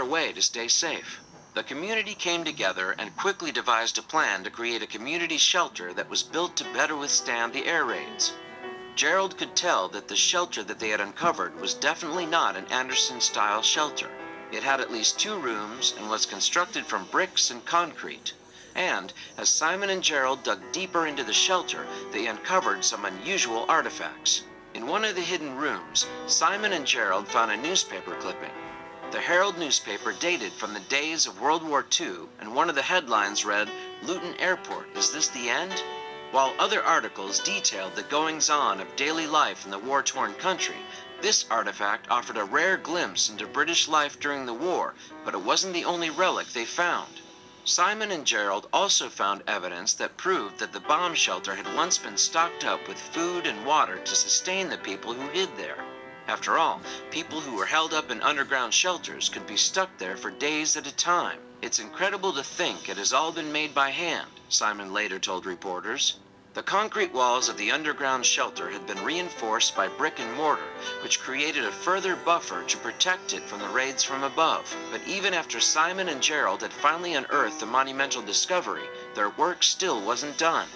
way to stay safe. The community came together and quickly devised a plan to create a community shelter that was built to better withstand the air raids. Gerald could tell that the shelter that they had uncovered was definitely not an Anderson-style shelter. It had at least 2 rooms and was constructed from bricks and concrete. And as Simon and Gerald dug deeper into the shelter, they uncovered some unusual artifacts. In one of the hidden rooms, Simon and Gerald found a newspaper clipping. The Herald newspaper dated from the days of World War II, and one of the headlines read, "Luton Airport, is this the end?" While other articles detailed the goings-on of daily life in the war-torn country, this artifact offered a rare glimpse into British life during the war, but it wasn't the only relic they found. Simon and Gerald also found evidence that proved that the bomb shelter had once been stocked up with food and water to sustain the people who hid there. After all, people who were held up in underground shelters could be stuck there for days at a time. It's incredible to think it has all been made by hand, Simon later told reporters. The concrete walls of the underground shelter had been reinforced by brick and mortar, which created a further buffer to protect it from the raids from above. But even after Simon and Gerald had finally unearthed the monumental discovery, their work still wasn't done.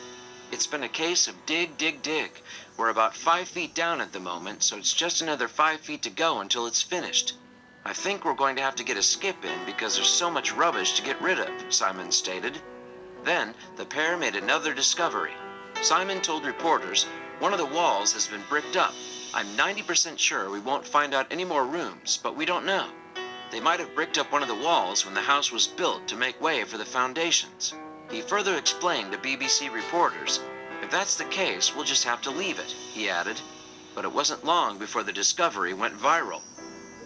It's been a case of dig, dig, dig. We're about 5 feet down at the moment, so it's just another 5 feet to go until it's finished. I think we're going to have to get a skip in because there's so much rubbish to get rid of, Simon stated. Then, the pair made another discovery. Simon told reporters, "One of the walls has been bricked up. I'm 90% sure we won't find out any more rooms, but we don't know. They might have bricked up one of the walls when the house was built to make way for the foundations." He further explained to BBC reporters, "If that's the case, we'll just have to leave it," he added. But it wasn't long before the discovery went viral.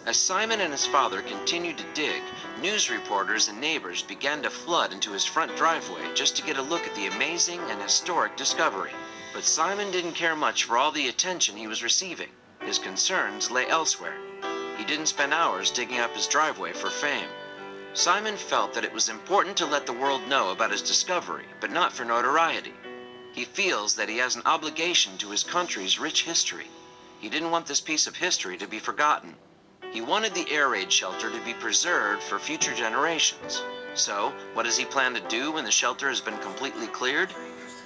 As Simon and his father continued to dig, news reporters and neighbors began to flood into his front driveway just to get a look at the amazing and historic discovery. But Simon didn't care much for all the attention he was receiving. His concerns lay elsewhere. He didn't spend hours digging up his driveway for fame. Simon felt that it was important to let the world know about his discovery, but not for notoriety. He feels that he has an obligation to his country's rich history. He didn't want this piece of history to be forgotten. He wanted the air raid shelter to be preserved for future generations. So, what does he plan to do when the shelter has been completely cleared?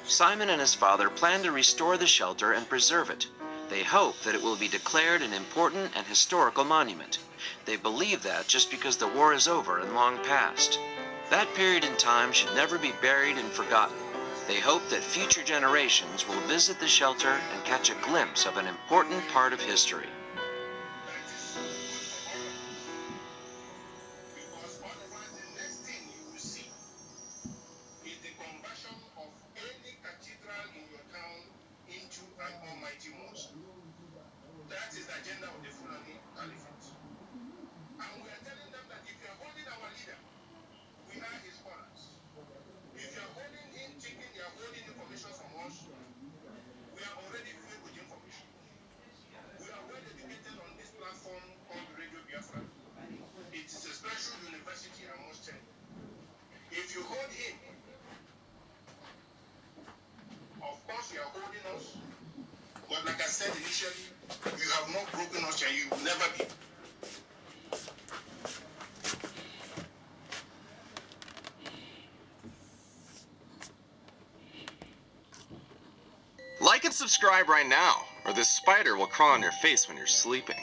Simon and his father plan to restore the shelter and preserve it. They hope that it will be declared an important and historical monument. They believe that just because the war is over and long past. That period in time should never be buried and forgotten. They hope that future generations will visit the shelter and catch a glimpse of an important part of history. That is the agenda of the Fulani Caliphate. And we are telling them that if you are holding our leader, we are his followers. If you are holding him, thinking you are holding information from us, we are already filled with information. We are well educated on this platform called Radio Biafra. It is a special university, I must tell you. If you hold him, of course you are holding us. But like I said initially, you have not broken us and you will never be. Like and subscribe right now, or this spider will crawl on your face when you're sleeping.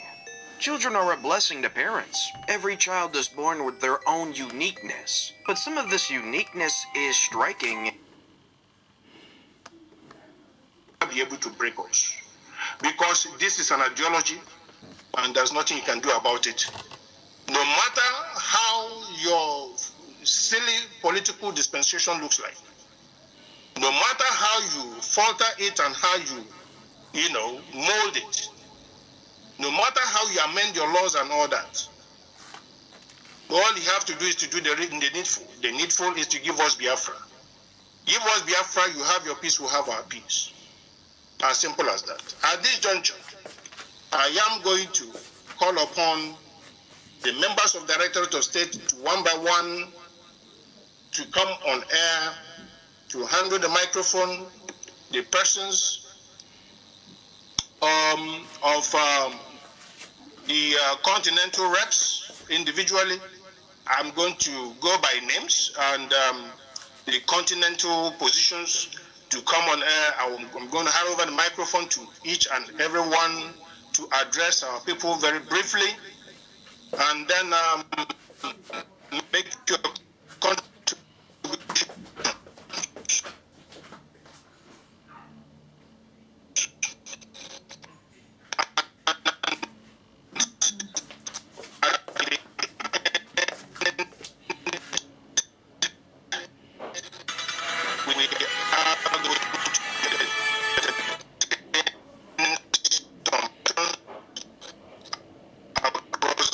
Children are a blessing to parents. Every child is born with their own uniqueness. But some of this uniqueness is striking. Be able to break us. Because this is an ideology and there's nothing you can do about it. No matter how your silly political dispensation looks like, no matter how you falter it and how you mold it, no matter how you amend your laws and all that, all you have to do is to do the needful. The needful is to give us Biafra. Give us Biafra, you have your peace, we'll have our peace. As simple as that. At this juncture, I am going to call upon the members of the Directorate of State to one by one to come on air to handle the microphone, the persons of the continental reps individually, I'm going to go by names and the continental positions to come on air. I'm going to hand over the microphone to each and every one to address our people very briefly, and then make your contribution. We are going across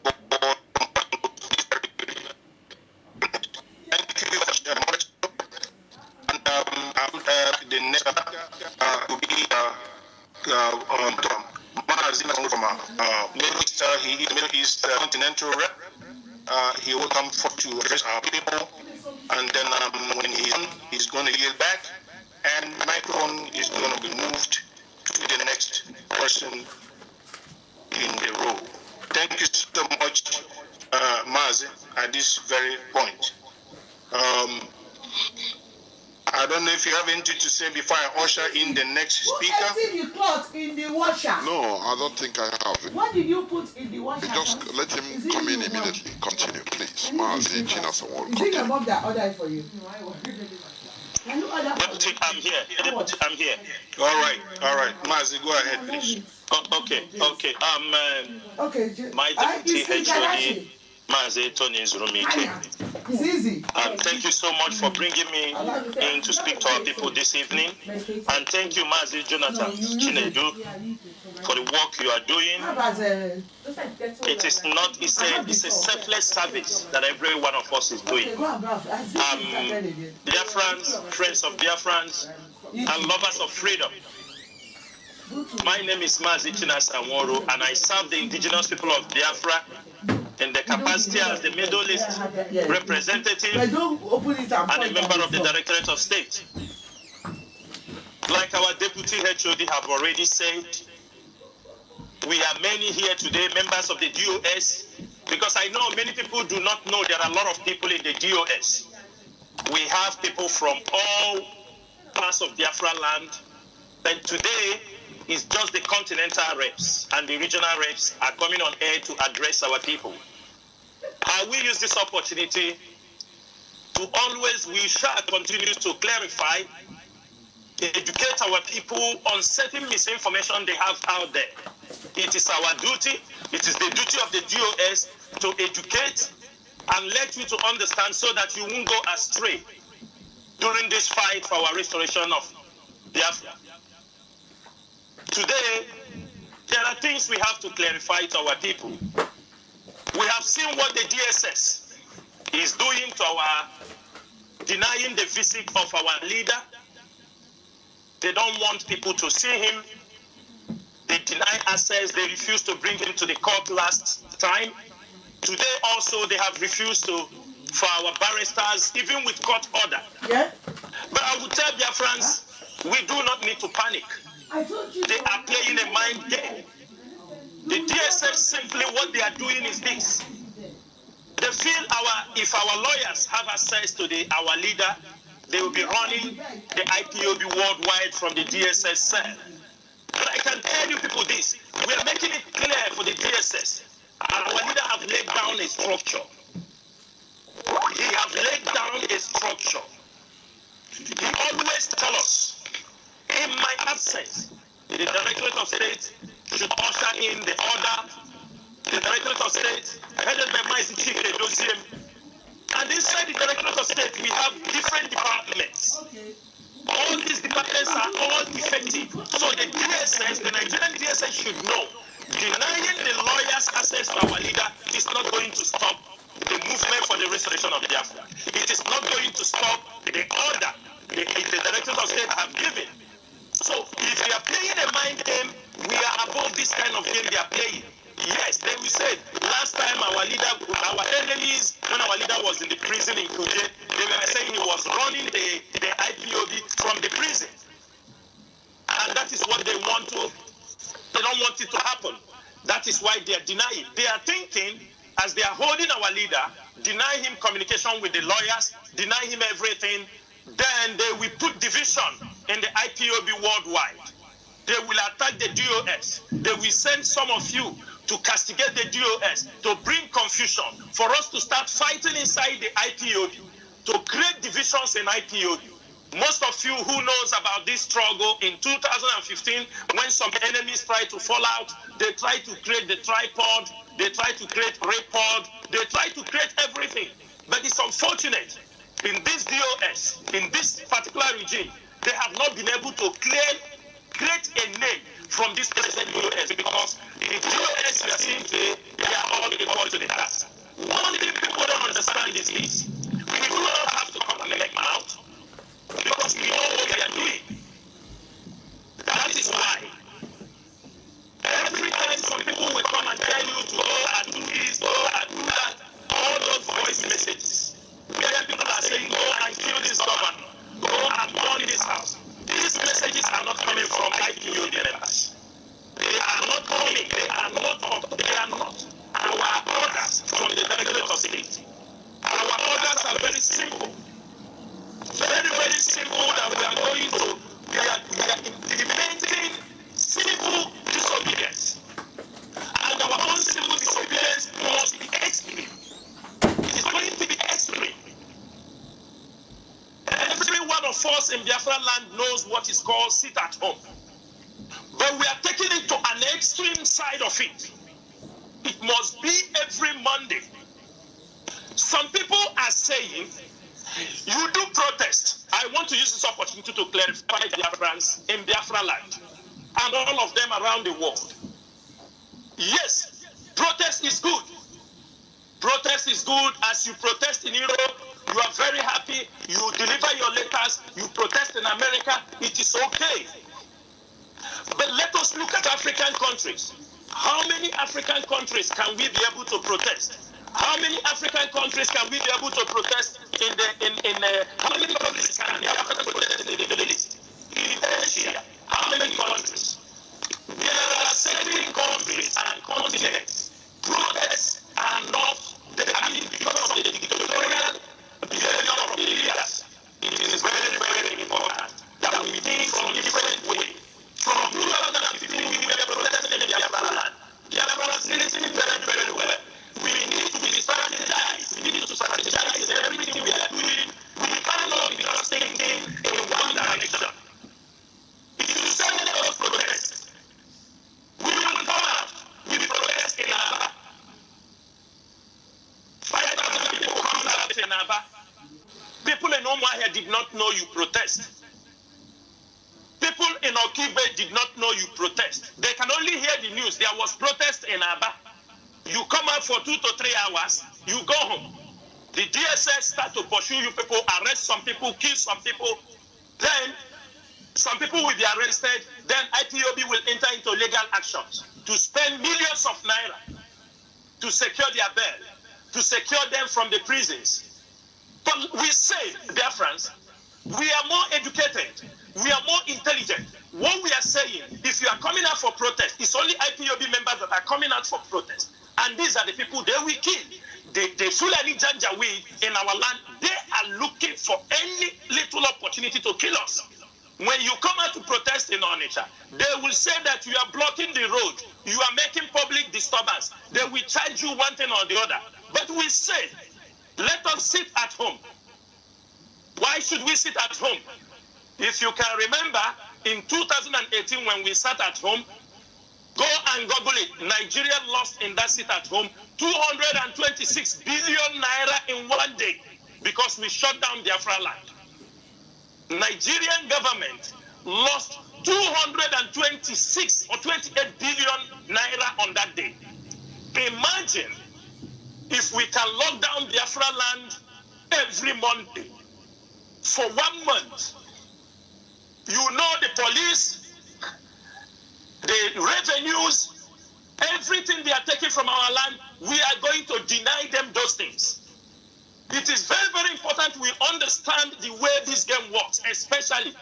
the board. Thank you very much. And the next will be Mazin from Middle East. He is the Middle East Continental Rep. He will come forth to address our people, and then when he's going to yield back, and the microphone is going to be moved to the next person in the row. Thank you so much, Maz, at this very point. I don't know if you have anything to say before I usher in the next speaker. Who emptied the cloth in the washer? No, I don't think I have. What did you put in the washer? Just let him come in immediately. Continue, please. Mazi Chinasawan. Is it your mom that ordered for you? Can you order for Deputy, I'm here. Deputy, I'm here. All right. Mazi, go ahead, please. Okay. Okay. My deputy HOD, Mazi Tony Nzurumike. It's easy. Thank you so much for bringing me in to speak to our people this evening. And thank you, Mazi Jonathan Chinedu, for the work you are doing. It is not, it's a selfless service that every one of us is doing. Biafrans, friends of Biafrans, and lovers of freedom. My name is Mazi Chinasaworu, and I serve the indigenous people of Biafra in the capacity as the Middle East representative and a member of the Directorate of State. Like our Deputy HOD have already said, we are many here today, members of the DOS, because I know many people do not know there are a lot of people in the DOS. We have people from all parts of Biafra land, and today is just the continental reps and the regional reps are coming on air to address our people. We use this opportunity to always, we shall continue to clarify, educate our people on certain misinformation they have out there. It is our duty, it is the duty of the DOS to educate and let you to understand so that you won't go astray during this fight for our restoration of Biafra. Today, there are things we have to clarify to our people. We have seen what the DSS is doing to our, denying the visit of our leader. They don't want people to see him. They deny access. They refuse to bring him to the court last time. Today also, they have refused to, for our barristers, even with court order. Yeah? But I would tell Biafrans, we do not need to panic. They are playing a mind game. The DSS simply what they are doing is this. They feel if our lawyers have access to our leader, they will be running the IPOB worldwide from the DSS cell. But I can tell you people this, we are making it clear for the DSS. Our leader have laid down a structure. He have laid down a structure. He always tell us, in my absence, the Directorate of State should usher in the order. The Directorate of State, headed by my Chief Edoziem. And inside the Directorate of State, we have different departments. Okay. All these departments are all effective. So the DSS, the Nigerian DSS should know, denying the lawyers access to our leader is not going to stop the movement for the restoration of Biafra. It is not going to stop the order the Directorate of State have given. So if they are playing a mind game, we are above this kind of game they are playing. Yes, they will say, last time our enemies, when our leader was in the prison in Kuje, they were saying he was running the IPOB from the prison. And that is what they want to, they don't want it to happen. That is why they are denying. They are thinking, as they are holding our leader, deny him communication with the lawyers, deny him everything, then they will put division in the IPOB worldwide. They will attack the DOS. They will send some of you to castigate the DOS, to bring confusion, for us to start fighting inside the IPOB, to create divisions in IPOB. Most of you who knows about this struggle in 2015, when some enemies tried to fall out, they tried to create the tripod, they tried to create repod, they tried to create everything. But it's unfortunate, in this DOS, in this particular regime, they have not been able to create a name from this present DOS, because the DOS you are seeing today, they are all equal to the task. One thing people don't understand is this: we do not have to come and make out, because we know what we are doing. That is why every time some people will come and tell you to go and do this, go and do that, all those voice messages, where people are saying, go and kill this governor, go and burn this house. These messages are not coming from IPOB members. They are not coming. They are not our orders from the regulator state. Our orders are very simple. Very, very simple, that we are going to, we are implementing simple disobedience. And our own simple disobedience must be extreme. It is going to be extreme. Every one of us in Biafra land knows what is called sit at home. But we are taking it to an extreme side of it. It must be every Monday. Some people are saying, you do protest. I want to use this opportunity to clarify Biafrans in Biafra land and all of them around the world. Yes, protest is good. Protest is good. As you protest in Europe, you are very happy. You deliver your letters. You protest in America. It is okay. But let us look at African countries. How many African countries can we be able to protest? How many African countries can we be able to protest how many countries can the African protest in the Middle East? In Asia, how many countries? There are 7 countries and continents. Protests are not, because of the dictatorial behavior of the leaders. It is very, very important that we think from different ways. From 2015, we were protesting in the Biafra land. Biafra is listening very, very well. We need to be strategized. We need to strategize everything we are doing. We cannot be just thinking in one direction. If you send us protest, we will come out. We will protest in Aba. 5,000 people come out in Aba. People in Omaha did not know you protest. People in Okibe did not know you protest. They can only hear the news. There was protest in Aba. You come out for 2 to 3 hours, you go home. The DSS start to pursue you people, arrest some people, kill some people. Then some people will be arrested. Then IPOB will enter into legal actions to spend millions of naira to secure their bail, to secure them from the prisons. But we say, dear friends, we are more educated. We are more intelligent. What we are saying, if you are coming out for protest, it's only IPOB members that are coming out for protest. And these are the people they will kill. The Fulani Janjaweed in our land, they are looking for any little opportunity to kill us. When you come out to protest in Onitsha, they will say that you are blocking the road. You are making public disturbance. They will charge you one thing or the other. But we say, let us sit at home. Why should we sit at home? If you can remember, in 2018 when we sat at home, go and Google it. Nigeria lost in that sit at home 226 billion naira in one day because we shut down Biafra land. Nigerian government lost 226 or 28 billion naira on that day. Imagine if we can lock down Biafra land every Monday for 1 month. You know, the police, the revenues, everything they are taking from our land, we are going to deny them those things. It is very, very important we understand the way this game works, especially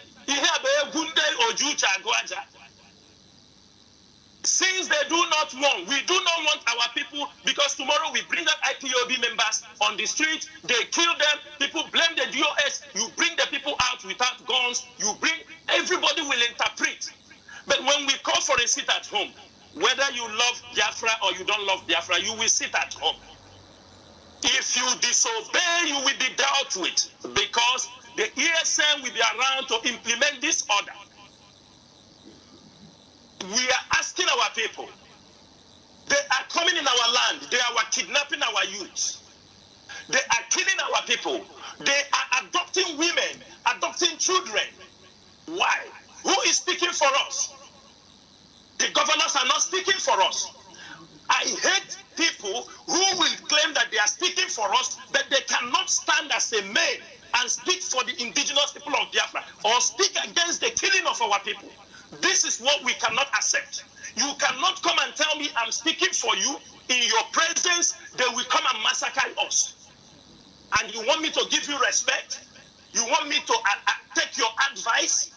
Since they do not want, we do not want our people, because tomorrow we bring up IPOB members on the street, they kill them, people blame the DOS, you bring the people out without guns, everybody will interpret. But when we call for a sit at home, whether you love Biafra or you don't love Biafra, you will sit at home. If you disobey, you will be dealt with, because the ESN will be around to implement this order. We are asking our people. They are coming in our land. They are kidnapping our youth. They are killing our people. They are adopting women, adopting children. Why? Who is speaking for us? The governors are not speaking for us. I hate people who will claim that they are speaking for us, but they cannot stand as a man and speak for the indigenous people of Biafra or speak against the killing of our people. This is what we cannot accept. You cannot come and tell me I'm speaking for you. In your presence, they will come and massacre us. And you want me to give you respect? You want me to take your advice?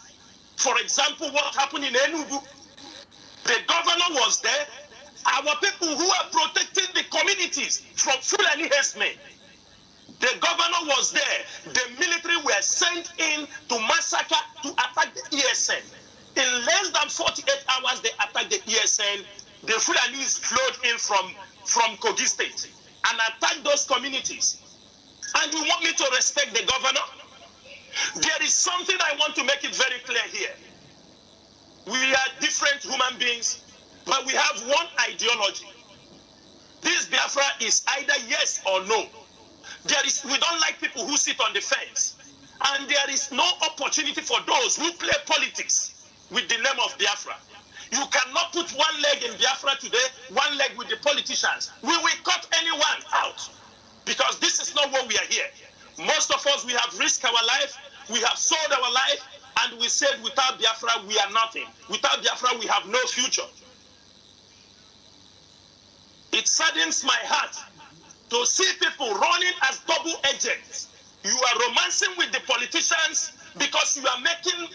For example, what happened in Enugu? The governor was there. Our people who are protecting the communities from Fulani herdsmen. The governor was there. The military were sent in to massacre, to attack the ESN. In less than 48 hours, they attacked the ESN. The Fulanis flowed in from Kogi State and attacked those communities. And you want me to respect the governor? There is something I want to make it very clear here. We are different human beings, but we have one ideology. This Biafra is either yes or no. We don't like people who sit on the fence. And there is no opportunity for those who play politics with the name of Biafra. You cannot put one leg in Biafra today, one leg with the politicians. We will cut anyone out, because this is not what we are here. Most of us, we have risked our life, we have sold our life, and we said without Biafra, we are nothing. Without Biafra, we have no future. It saddens my heart to see people running as double agents. You are romancing with the politicians because you are making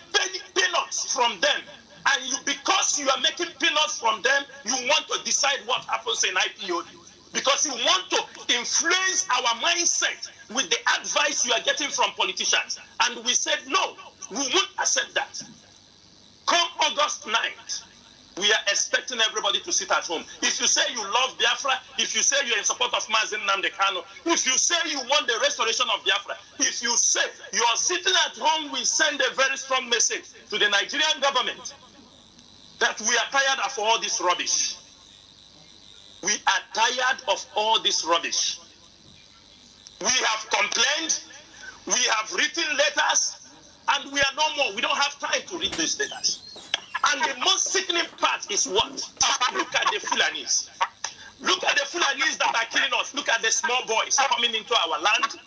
peanuts from them. And because you are making peanuts from them, you want to decide what happens in IPOD. Because you want to influence our mindset with the advice you are getting from politicians. And we said, no, we won't accept that. Come August 9th, we are expecting everybody to sit at home. If you say you love Biafra, if you say you're in support of Mazen Nnamdi Kanu, if you say you want the restoration of Biafra, if you say you are sitting at home, we send a very strong message to the Nigerian government that we are tired of all this rubbish. We are tired of all this rubbish. We have complained, we have written letters, and we are no more. We don't have time to read these letters. And the most sickening part is what? Look at the Fulanis. Look at the Fulanis that are killing us. Look at the small boys coming into our land,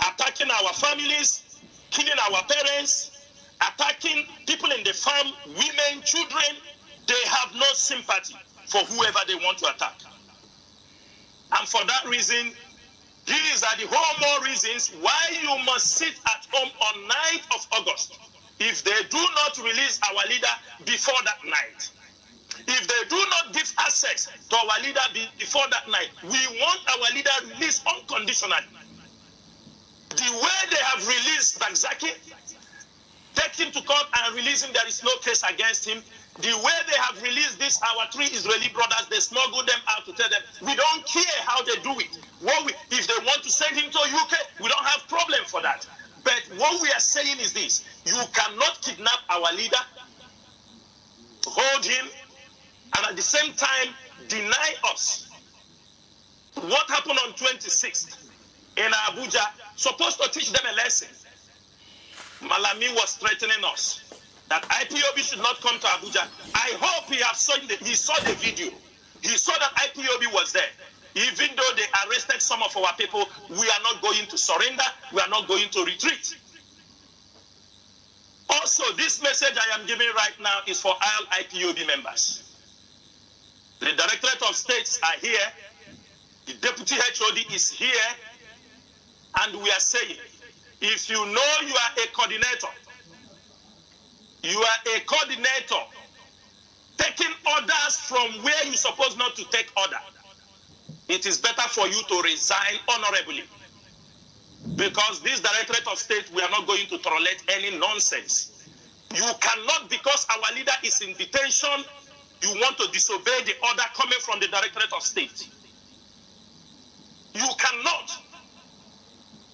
attacking our families, killing our parents, attacking people in the farm, women, children. They have no sympathy for whoever they want to attack. And for that reason, these are the whole more reasons why you must sit at home on 9th of August. If they do not release our leader before that night, if they do not give access to our leader before that night, we want our leader released unconditionally. The way they have released Bagzaki, take him to court and release him, there is no case against him. The way they have released this, our 3 Israeli brothers, they smuggle them out to tell them, we don't care how they do it. If they want to send him to UK, we don't have problem for that. But what we are saying is this: you cannot kidnap our leader, hold him, and at the same time deny us. What happened on 26th in Abuja, supposed to teach them a lesson. Malami was threatening us that IPOB should not come to Abuja. I hope he saw the video. He saw that IPOB was there. Even though they arrested some of our people, we are not going to surrender. We are not going to retreat. Also, this message I am giving right now is for all IPOB members. The Directorate of States are here. The Deputy HOD is here. And we are saying, if you know you are a coordinator, taking orders from where you're supposed not to take order, it is better for you to resign honorably. Because this Directorate of State, we are not going to tolerate any nonsense. You cannot, because our leader is in detention, you want to disobey the order coming from the Directorate of State. You cannot,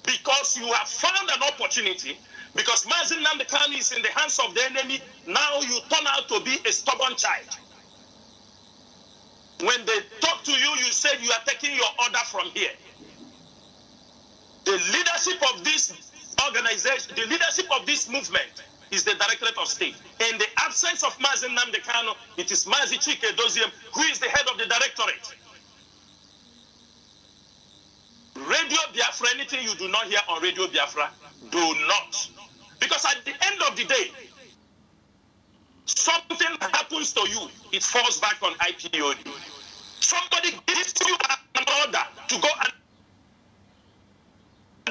because you have found an opportunity, because Mazi Nnamdi Kanu is in the hands of the enemy, now you turn out to be a stubborn child. When they talk to you, you said you are taking your order from here. The leadership of this organization, the leadership of this movement is the Directorate of State. In the absence of Mazi Nnamdi Kanu, it is Mazi Chike Doziem who is the head of the Directorate. Radio Biafra, anything you do not hear on Radio Biafra, do not. Because at the end of the day, something happens to you, it falls back on IPOD. Somebody gives you an order to go and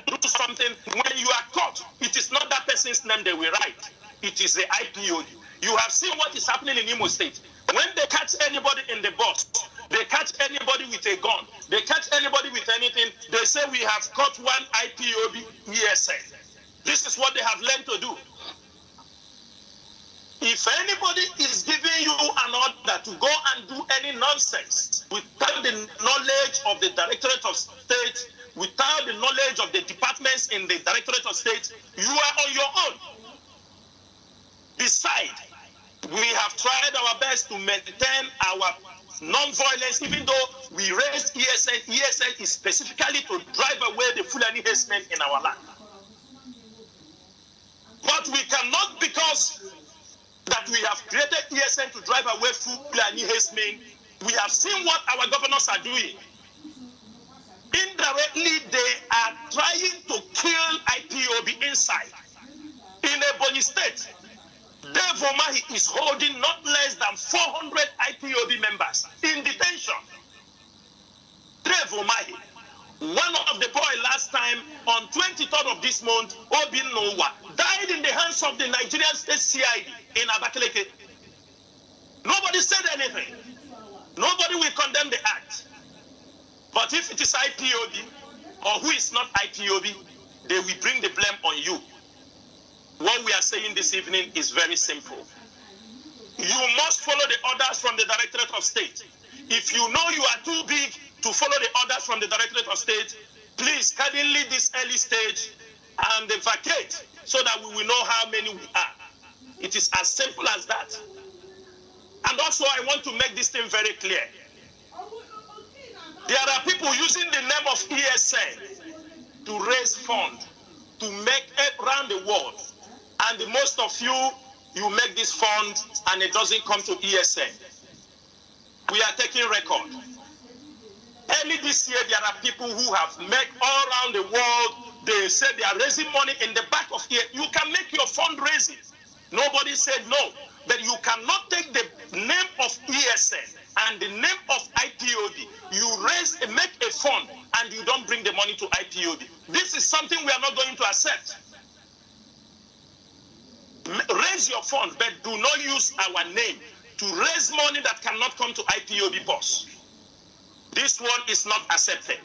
do something. When you are caught, it is not that person's name they will write. It is the IPOD. You have seen what is happening in Imo State. When they catch anybody in the bus, they catch anybody with a gun, they catch anybody with anything, they say we have caught one IPOB ESN. This is what they have learned to do. If anybody is giving you an order to go and do any nonsense without the knowledge of the Directorate of State, without the knowledge of the departments in the Directorate of State, you are on your own. Besides, we have tried our best to maintain our non-violence, even though we raised ESN. ESN is specifically to drive away the Fulani herdsmen in our land. But we cannot, because that we have created ESN to drive away Fulani herdsmen, we have seen what our governors are doing. Indirectly, they are trying to kill IPOB inside. In Ebonyi State, Dave Omahi is holding not less than 400 IPOB members in detention. Dave Omahi, one of the boys last time on 23rd of this month, Obin Nowa, died in the hands of the Nigerian State CID in Abakaleke. Nobody said anything. Nobody will condemn the act. But if it is IPOB or who is not IPOB, they will bring the blame on you. What we are saying this evening is very simple. You must follow the orders from the Directorate of State. If you know you are too big to follow the orders from the Directorate of State, please kindly leave this early stage and vacate so that we will know how many we are. It is as simple as that. And also, I want to make this thing very clear. There are people using the name of ESN to raise funds, to make it around the world. And the most of you make this fund and it doesn't come to ESN. We are taking record. Early this year, there are people who have made all around the world. They say they are raising money in the back of here. You can make your fundraising. Nobody said no. But you cannot take the name of ESN and the name of IPOB. You make a fund and you don't bring the money to IPOB. This is something we are not going to accept. Raise your fund, but do not use our name to raise money that cannot come to IPOB boss. This one is not accepted.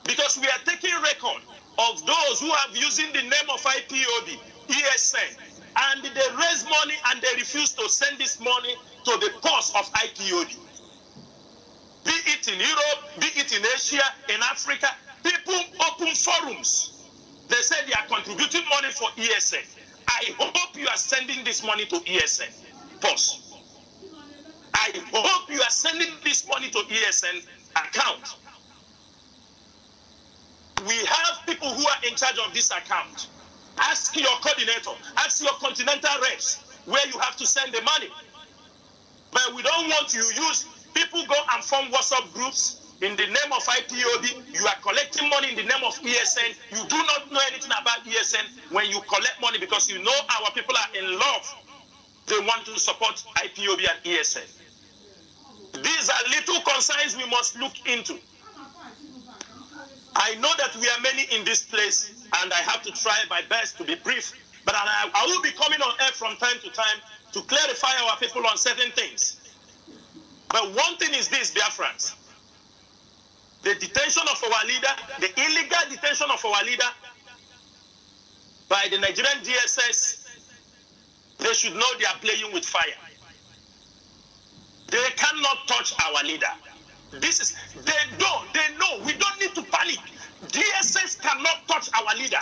Because we are taking record of those who have using the name of IPOB, ESN, and they raise money and they refuse to send this money to the boss of IPOB. Be it in Europe, be it in Asia, in Africa, people open forums. They say they are contributing money for ESN. I hope you are sending this money to ESN, boss. I hope you are sending this money to ESN account. We have people who are in charge of this account. Ask your coordinator, ask your continental reps where you have to send the money. But we don't want you use, people go and form WhatsApp groups in the name of IPOB. You are collecting money in the name of ESN. You do not know anything about ESN when you collect money because you know our people are in love. They want to support IPOB and ESN. These are little concerns we must look into. I know that we are many in this place and I have to try my best to be brief, but I will be coming on air from time to time to clarify our people on certain things. But one thing is this, Biafrans. The detention of our leader, the illegal detention of our leader by the Nigerian DSS, they should know they are playing with fire. They cannot touch our leader. They know. We don't need to panic. DSS cannot touch our leader.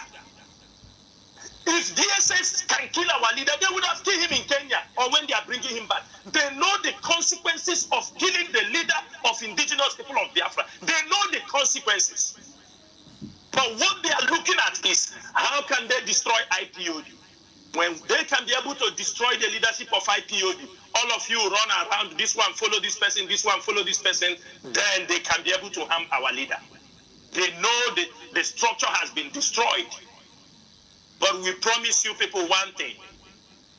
If DSS can kill our leader, they would have killed him in Kenya or when they are bringing him back. They know the consequences of killing the leader of indigenous people of Biafra. They know the consequences. But what they are looking at is how can they destroy IPOD? When they can be able to destroy the leadership of IPOD, all of you run around, this one follow this person, this one follow this person, then they can be able to harm our leader. They know the structure has been destroyed. But we promise you people one thing.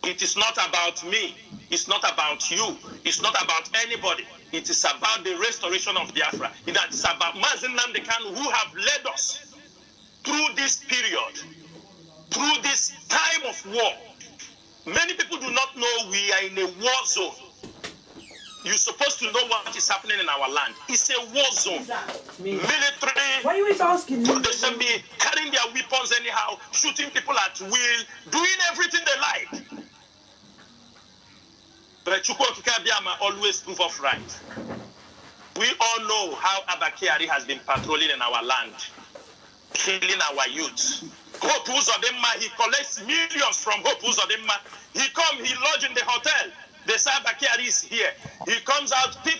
It is not about me. It's not about you. It's not about anybody. It is about the restoration of Biafra. It's about Mazen Nnamdi Kanu, who have led us through this period, through this time of war. Many people do not know we are in a war zone. You're supposed to know what is happening in our land. It's a war zone. Military, why are you always asking me? they should be carrying their weapons anyhow, shooting people at will, doing everything they like. But Chukwu Abiyama always prove us right. We all know how Abakari has been patrolling in our land, killing our youth. Hope Uzodinma, he collects millions from Hope Uzodinma. He lodge in the hotel. The Abakari is here. He comes out, pick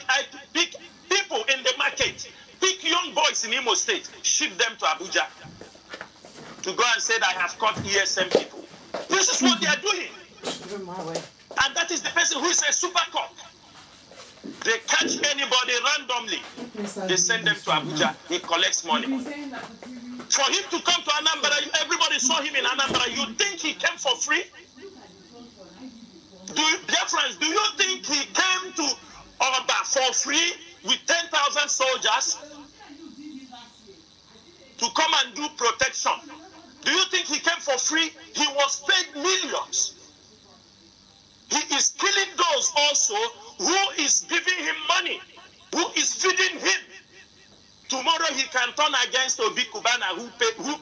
people in the market, pick young boys in Imo State, ship them to Abuja to go and say that I have caught ESM people. This is what they are doing. And that is the person who is a super cop. They catch anybody randomly. They send them to Abuja. He collects money. For him to come to Anambra, everybody saw him in Anambra. You think he came for free? Dear friends, do you think he came to Oba for free with 10,000 soldiers to come and do protection? Do you think he came for free? He was paid millions. He is killing those also who is giving him money, who is feeding him. Tomorrow he can turn against Obi Kubana who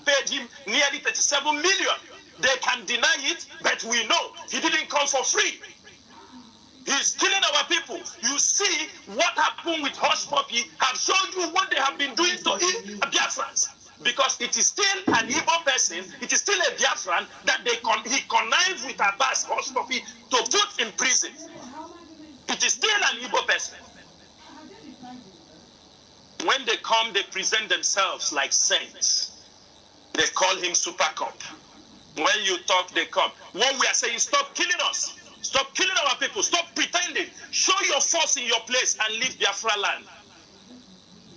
paid him nearly 37 million. They can deny it, but we know he didn't come for free. He's killing our people. You see what happened with Hush Puppy have shown you what they have been doing to Biafrans. Because it is still an Igbo person, it is still a Biafran that he connived with Abbas Hush Puppy to put in prison. It is still an Igbo person. When they come, they present themselves like saints. They call him Super Cop. When you talk, they come. What we are saying, stop killing us. Stop killing our people. Stop pretending. Show your force in your place and leave Biafra land.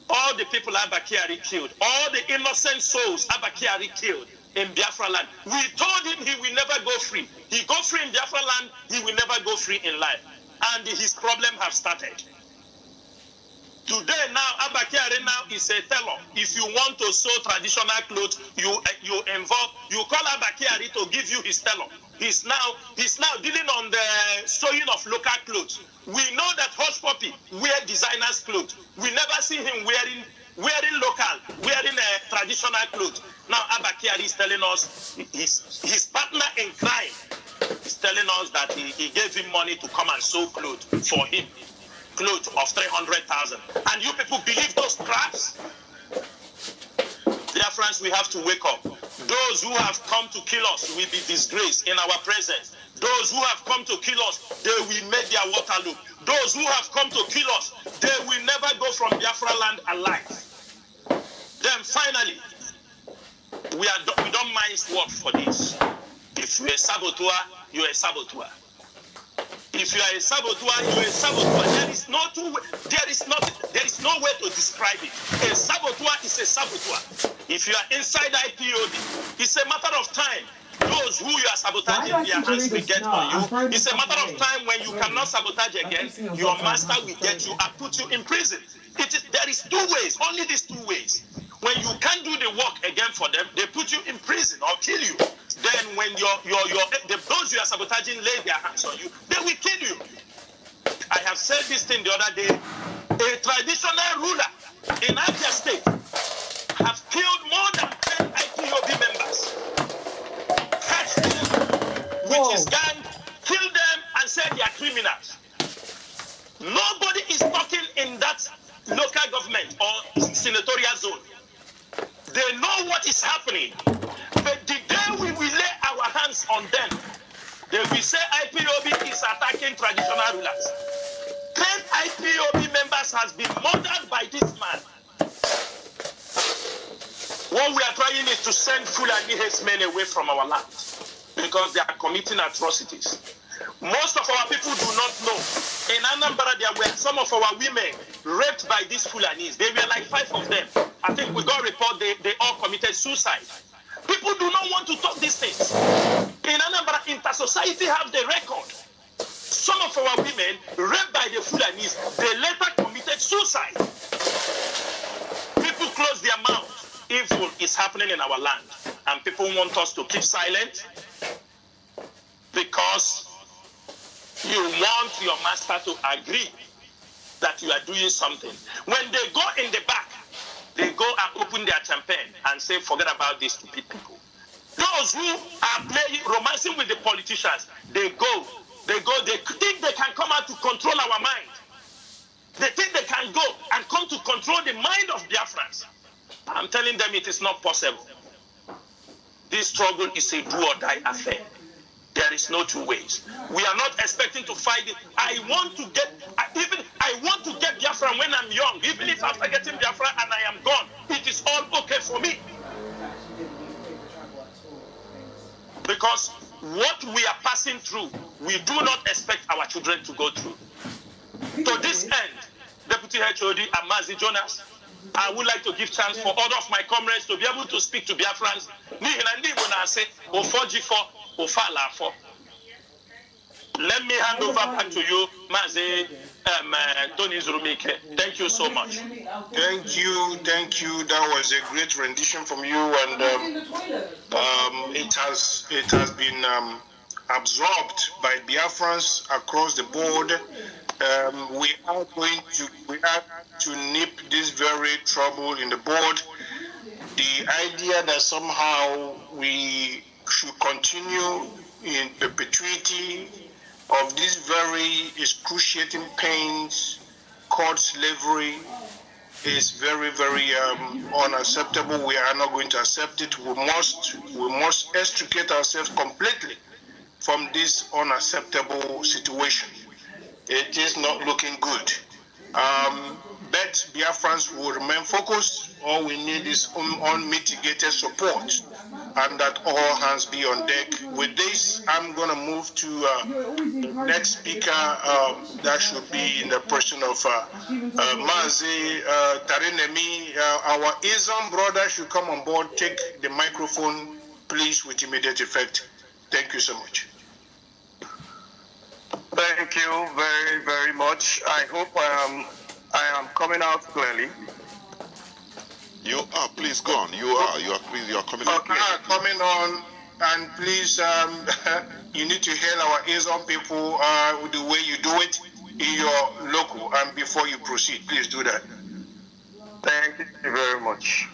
All the people Abakari killed, all the innocent souls Abakari killed in Biafra land. We told him he will never go free. He go free in Biafra land, he will never go free in life. And his problem have started. Today now, Abakari now is a teller. If you want to sew traditional clothes, you call Abakari to give you his teller. He's now dealing on the sewing of local clothes. We know that Hush Puppy wear designers clothes. We never see him wearing traditional clothes. Now Abakari is telling us his partner in crime is telling us that he gave him money to come and sew clothes for him. Clothes of 300,000. And you people believe those traps? Dear friends, we have to wake up. Those who have come to kill us will be disgraced in our presence. Those who have come to kill us, they will make their Waterloo. Those who have come to kill us, they will never go from Biafra land alive. Then finally, we don't mind work for this. If you're a saboteur, you're a saboteur. If you are a saboteur, you're a saboteur. There is no way to describe it. A saboteur is a saboteur. If you are inside IPOD, it's a matter of time. Those who you are sabotaging, their hands will get on you. It's a matter of time when you cannot sabotage again, your master will get you and put you in prison. There is two ways, only these two ways. When you can't do the work again for them, they put you in prison or kill you. Then when those you are sabotaging lay their hands on you, they will kill you. I have said this thing the other day. A traditional ruler in Abia State have killed more than 10 IPOB members. Catch them with his gang, kill them, and say they are criminals. Nobody is talking in that local government or senatorial zone. They know what is happening. But the day we will lay our hands on them, they will say IPOB is attacking traditional rulers. 10 IPOB members has been murdered by this man. What we are trying is to send Fulani men away from our land because they are committing atrocities. Most of our people do not know. In Anambra, there were some of our women raped by these Fulanis. They were like 5 of them. I think we got a report they all committed suicide. People do not want to talk these things. In Anambra, Inter-Society have the record. Some of our women raped by the Fulanis, they later committed suicide. People close their mouth. Evil is happening in our land. And people want us to keep silent because you want your master to agree that you are doing something. When they go in the back, they go and open their champagne and say, forget about these stupid people. Those who are playing, romancing with the politicians, they think they can come out to control our mind. They think they can go and come to control the mind of Biafrans. I'm telling them it is not possible. This struggle is a do or die affair. There is no two ways. We are not expecting to fight it. I want to get Biafra when I'm young. Even if after getting Biafra and I am gone, it is all okay for me. Because what we are passing through, we do not expect our children to go through. To this end, Deputy HOD Amazi Jonas, I would like to give chance for all of my comrades to be able to speak to Biafrans. Let me hand over back to you, Mazi Tony Zurumike. Thank you so much. Thank you. That was a great rendition from you, and it has been absorbed by Biafrans across the board. We are to nip this very trouble in the bud. The idea that somehow we should continue in perpetuity of this very excruciating pains called slavery is very, very unacceptable. We are not going to accept it. We must extricate ourselves completely from this unacceptable situation. It is not looking good. But Biafrans will remain focused. All we need is unmitigated support, and that all hands be on deck. With this, I'm going to move to the next speaker. That should be in the person of Mazi Tarinemi. Our Islam brother should come on board. Take the microphone, please, with immediate effect. Thank you so much. Thank you very, very much. I hope I am coming out clearly. You are, please go on. You are coming on. Okay, coming on, and please, you need to hail our Islam people the way you do it in your local, and before you proceed, please do that. Thank you very much.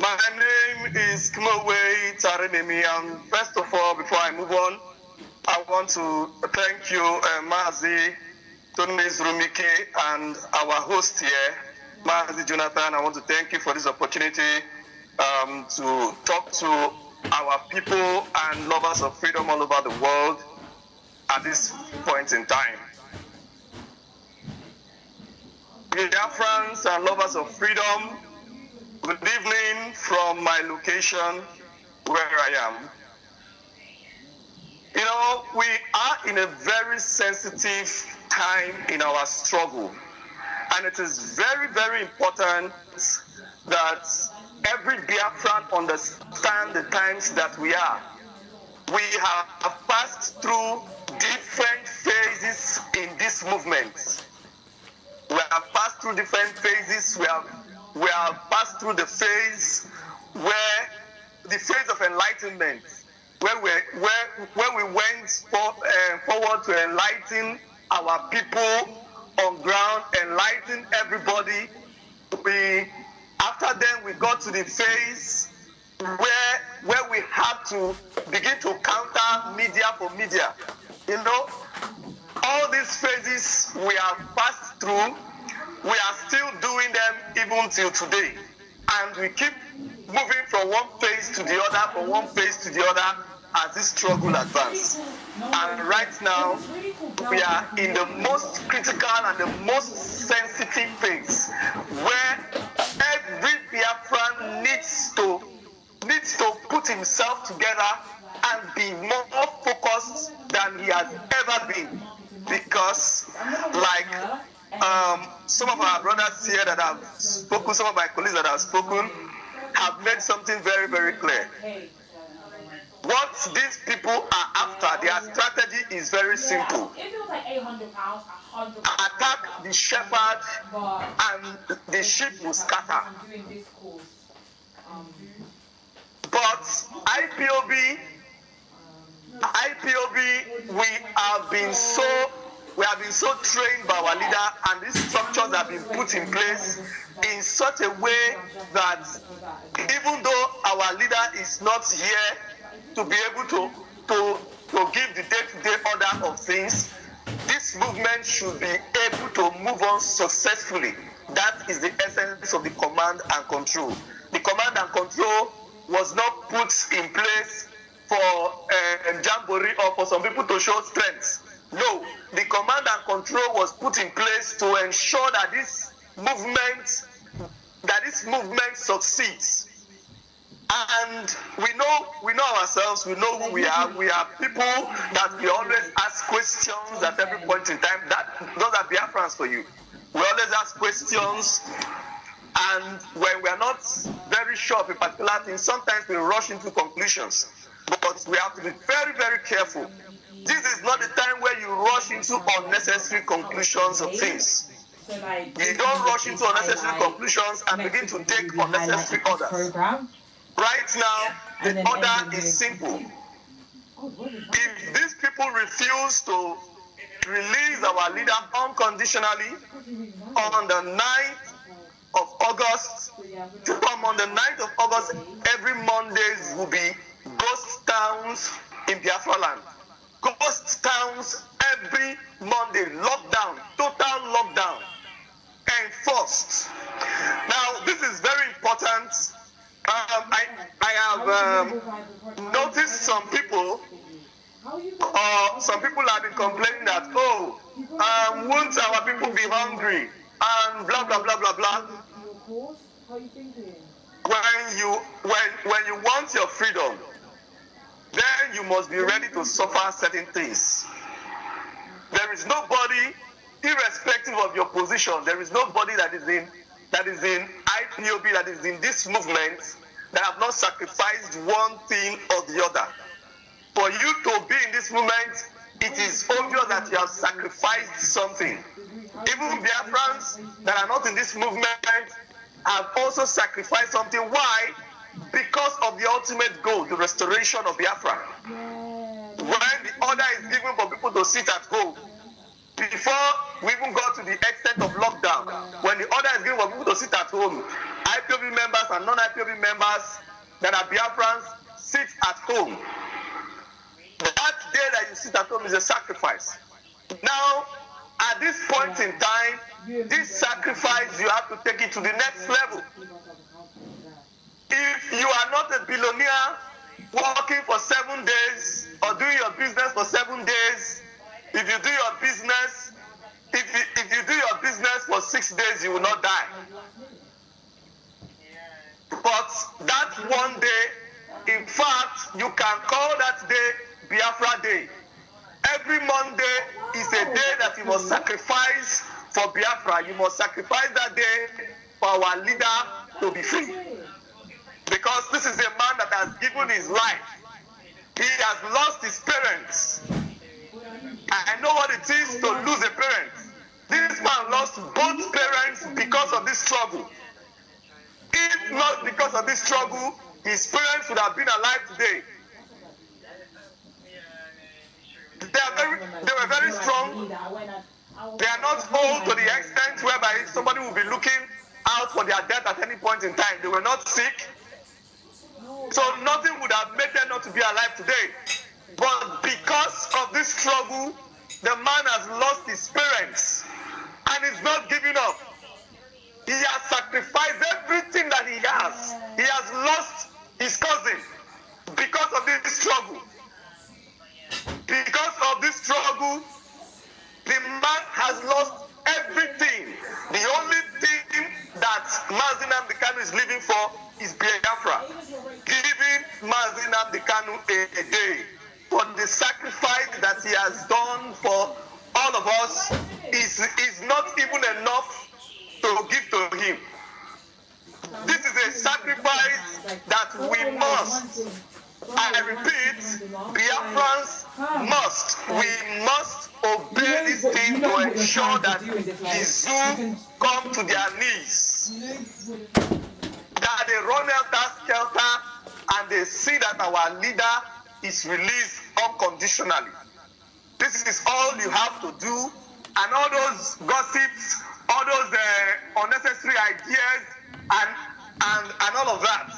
My name is Kmowe Tarinemi, and first of all, before I move on, I want to thank you, Mazi Tony Zurumike, and our host here, Mazi Jonathan. I want to thank you for this opportunity to talk to our people and lovers of freedom all over the world at this point in time. Biafrans and lovers of freedom, good evening from my location where I am. You know, we are in a very sensitive time in our struggle, and it is very, very important that every Biafran understand the times that we are. we have passed through different phases in this movement. We have passed through different phases. We have passed through the phase where the phase of enlightenment, where we went forward to enlighten our people on ground, enlighten everybody. After then we got to the phase where we had to begin to counter media for media. You know, all these phases we have passed through, we are still doing them even till today. And we keep moving from one phase to the other, from one phase to the other as this struggle advances. And right now, we are in the most critical and the most sensitive phase where every Biafran needs to put himself together and be more focused than he has ever been. Because like some of our brothers here that have spoken, some of my colleagues that have spoken, have made something very, very clear. What these people are after, their strategy is very simple. Attack the shepherd and the sheep will scatter. But IPOB, we have been so trained by our leader, and these structures have been put in place in such a way that even though our leader is not here to be able to give the day-to-day order of things, this movement should be able to move on successfully. That is the essence of the command and control. The command and control was not put in place for jamboree or for some people to show strength. No, the command and control was put in place to ensure that this movement succeeds. And we know ourselves, we know who we are. We are people that we always ask questions at every point in time. Those are Biafrans for you. We always ask questions, and when we are not very sure of a particular thing, sometimes we rush into conclusions. But we have to be very, very careful. This is not the time where you rush into unnecessary conclusions of things. You don't rush into unnecessary conclusions and begin to take unnecessary orders. Right now, the order is simple. If these people refuse to release our leader unconditionally on the 9th of August, on the 9th of August, every Mondays will be ghost towns in Biafra land. Ghost towns every Monday, lockdown, total lockdown, enforced. Now, this is very important. I have noticed some people have been complaining that, won't our people be hungry and blah blah blah blah blah. When you want your freedom, then you must be ready to suffer certain things. There is nobody, irrespective of your position, there is nobody that is in IPOB, that is in this movement, that have not sacrificed one thing or the other. For you to be in this movement, it is obvious that you have sacrificed something. Even Biafrans that are not in this movement have also sacrificed something. Why? Because of the ultimate goal, the restoration of Biafra. When the order is given for people to sit at home, before we even got to the extent of lockdown, when the order is given for people to sit at home, IPOB members and non-IPOB members that are Biafrans sit at home. That day that you sit at home is a sacrifice. Now, at this point in time, this sacrifice, you have to take it to the next level. If you are not a billionaire working for 7 days or doing your business for 7 days, if you do your business for 6 days, you will not die. But that one day, in fact, you can call that day Biafra Day. Every Monday is a day that you must sacrifice for Biafra. You must sacrifice that day for our leader to be free. Because this is a man that has given his life He has lost his parents. I know what it is to lose a parent. This man lost both parents because of this struggle. If not because of this struggle, his parents would have been alive today. They were very strong. They are not old to the extent whereby somebody will be looking out for their death at any point in time. They were not sick. So nothing would have made them not to be alive today. But because of this struggle, the man has lost his parents and is not giving up. He has sacrificed everything that he has. He has lost his cousin because of this struggle. Because of this struggle, the man has lost everything. The only thing that Mazi Nnamdi Kanu is living for is Biafra. Giving Mazi Nnamdi Kanu a day for the sacrifice that he has done for all of us is not even enough to give to him. This is a sacrifice that we must, I repeat, Biafrans we must obey this thing to ensure that the zoo come to their knees. That they run helter-skelter and they see that our leader is released unconditionally. This is all you have to do, and all those gossips, all those unnecessary ideas, and all of that,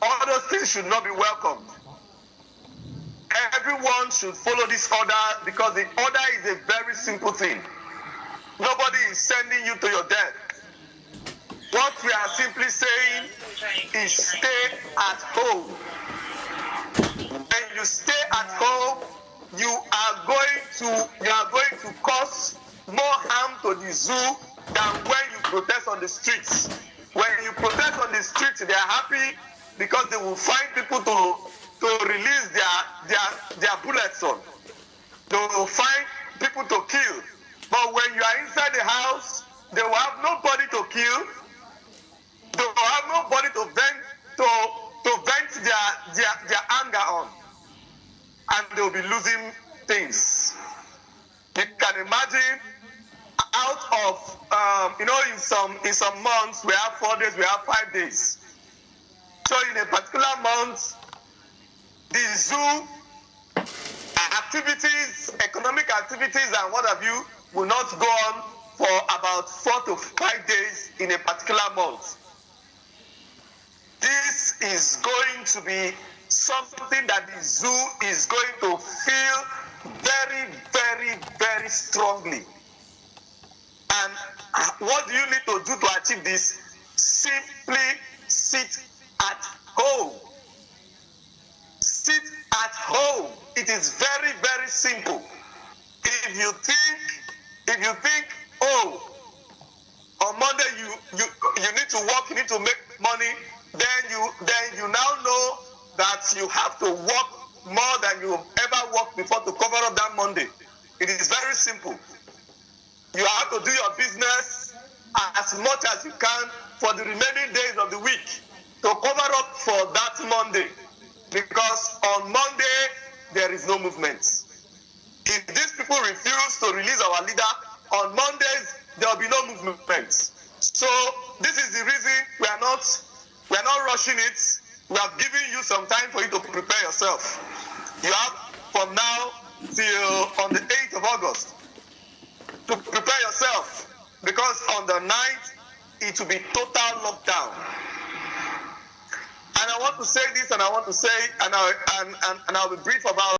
all those things should not be welcomed. Everyone should follow this order because the order is a very simple thing. Nobody is sending you to your death. What we are simply saying is stay at home. When you stay at home, you are going to cause more harm to the zoo than when you protest on the streets. When you protest on the streets, they are happy because they will find people to release their bullets on. They will find people to kill. But when you are inside the house, they will have nobody to kill. They will have nobody to vent their anger on. And they will be losing things. You can imagine out of in some months we have 4 days, we have 5 days. So in a particular month, the zoo activities, economic activities and what have you will not go on for about 4 to 5 days in a particular month. This is going to be something that the zoo is going to feel very, very, very strongly. And what do you need to do to achieve this? Simply sit at home. Sit at home. It is very, very simple. If you think, oh, on Monday you need to work, you need to make money, then you now know that you have to work more than you ever worked before to cover up that Monday. It is very simple. You have to do your business as much as you can for the remaining days of the week to cover up for that Monday. Because on Monday, there is no movement. If these people refuse to release our leader, on Mondays, there will be no movement. So this is the reason we are not rushing it. We have given you some time for you to prepare yourself. You have from now till on the 8th of August to prepare yourself, because on the 9th, it will be total lockdown. And I want to say this, and I want to say, and I'll be brief about